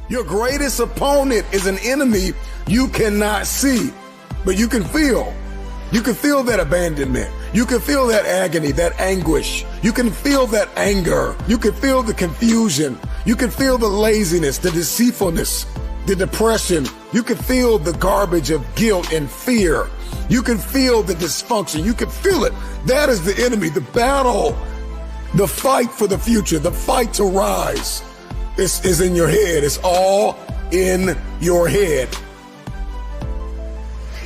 Your greatest opponent is an enemy you cannot see, but you can feel. You can feel that abandonment. You can feel that agony, that anguish. You can feel that anger. You can feel the confusion. You can feel the laziness, the deceitfulness, the depression. You can feel the garbage of guilt and fear. You can feel the dysfunction. You can feel it. That is the enemy, the battle, the fight for the future, the fight to rise. This is in your head. It's all in your head.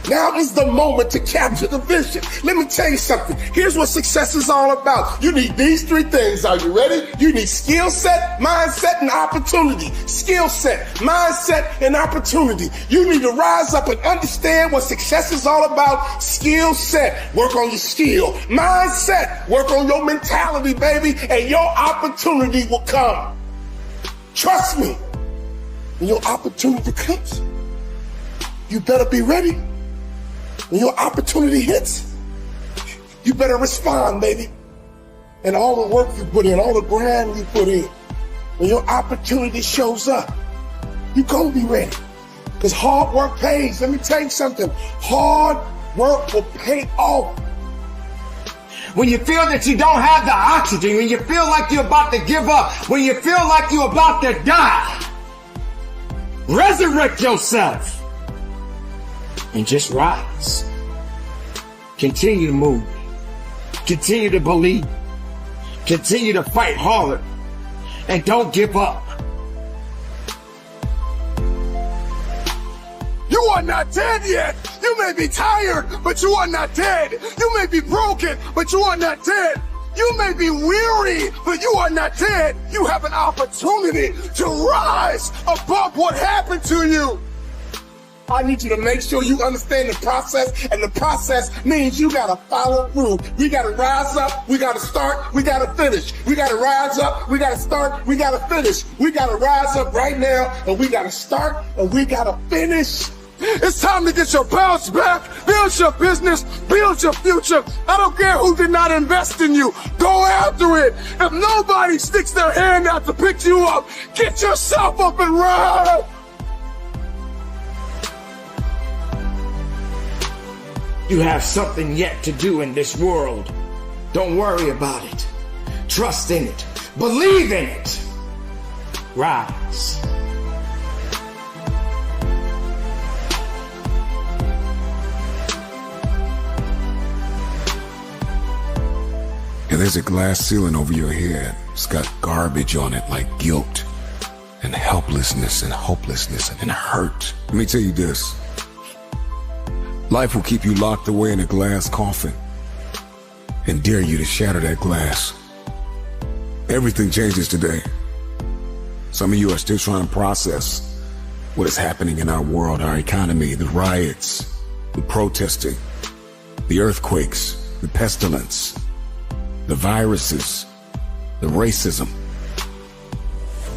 Now is the moment to capture the vision. Let me tell you something. Here's what success is all about. You need these three things. Are you ready? You need skill set, mindset, and opportunity. Skill set, mindset, and opportunity. You need to rise up and understand what success is all about. Skill set, work on your skill. Mindset, work on your mentality, baby, and your opportunity will come. Trust me, when your opportunity comes, you better be ready. When your opportunity hits, you better respond, baby. And all the work you put in, all the grind you put in, when your opportunity shows up, you're gonna be ready. Because hard work pays. Let me tell you something. Hard work will pay off. When you feel that you don't have the oxygen, when you feel like you're about to give up, when you feel like you're about to die, resurrect yourself and just rise. Continue to move. Continue to believe. Continue to fight hard. And don't give up. You are not dead yet. You may be tired, but you are not dead. You may be broken, but you are not dead. You may be weary, but you are not dead. You have an opportunity to rise above what happened to you. I need you to make sure you understand the process, and the process means you gotta follow through. We gotta rise up, we gotta start, we gotta finish. We gotta rise up, we gotta start, we gotta finish. We gotta rise up right now, and we gotta start, and we gotta finish. It's time to get your bounce back, build your business, build your future. I don't care who did not invest in you. Go after it. If nobody sticks their hand out to pick you up, get yourself up and ride. You have something yet to do in this world. Don't worry about it. Trust in it. Believe in it. Rise. And there's a glass ceiling over your head. It's got garbage on it like guilt and helplessness and hopelessness and hurt. Let me tell you this. Life will keep you locked away in a glass coffin and dare you to shatter that glass. Everything changes today. Some of you are still trying to process what is happening in our world, our economy, the riots, the protesting, the earthquakes, the pestilence, the viruses, the racism,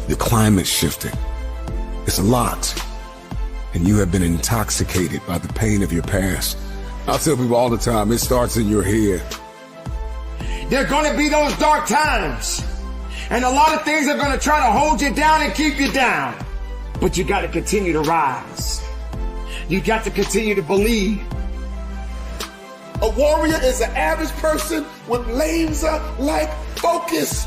the climate shifting. It's a lot. And you have been intoxicated by the pain of your past. I tell people all the time, it starts in your head. There are going to be those dark times. And a lot of things are going to try to hold you down and keep you down. But you got to continue to rise. You got to continue to believe. A warrior is an average person with laser-like focus.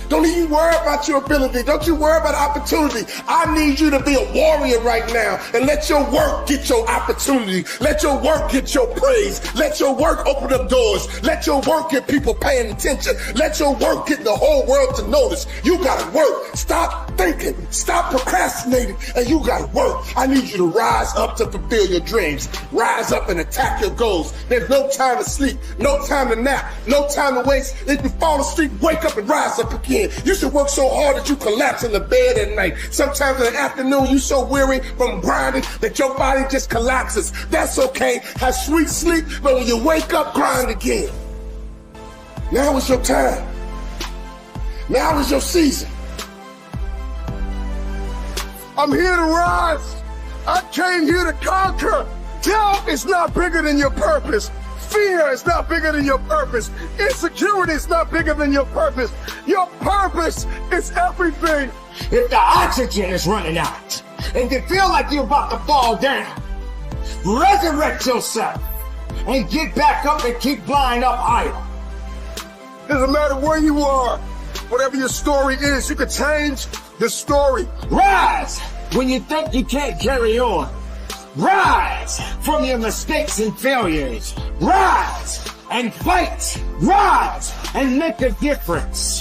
Don't even worry about your ability. Don't you worry about opportunity. I need you to be a warrior right now and let your work get your opportunity. Let your work get your praise. Let your work open up doors. Let your work get people paying attention. Let your work get the whole world to notice. You gotta work. Stop thinking. Stop procrastinating. And you gotta work. I need you to rise up to fulfill your dreams. Rise up and attack your goals. There's no time to sleep. No time to nap. No time to waste. If you fall asleep, wake up and rise up again. You should work so hard that you collapse in the bed at night. Sometimes in the afternoon, you're so weary from grinding that your body just collapses. That's okay. Have sweet sleep, but when you wake up, grind again. Now is your time. Now is your season. I'm here to rise. I came here to conquer. Doubt is not bigger than your purpose. Fear is not bigger than your purpose. Insecurity is not bigger than your purpose. Your purpose is everything. If the oxygen is running out and you feel like you're about to fall down, resurrect yourself and get back up and keep flying up higher. Doesn't matter where you are, whatever your story is, you can change the story. Rise when you think you can't carry on. Rise from your mistakes and failures. Rise and fight. Rise and make a difference.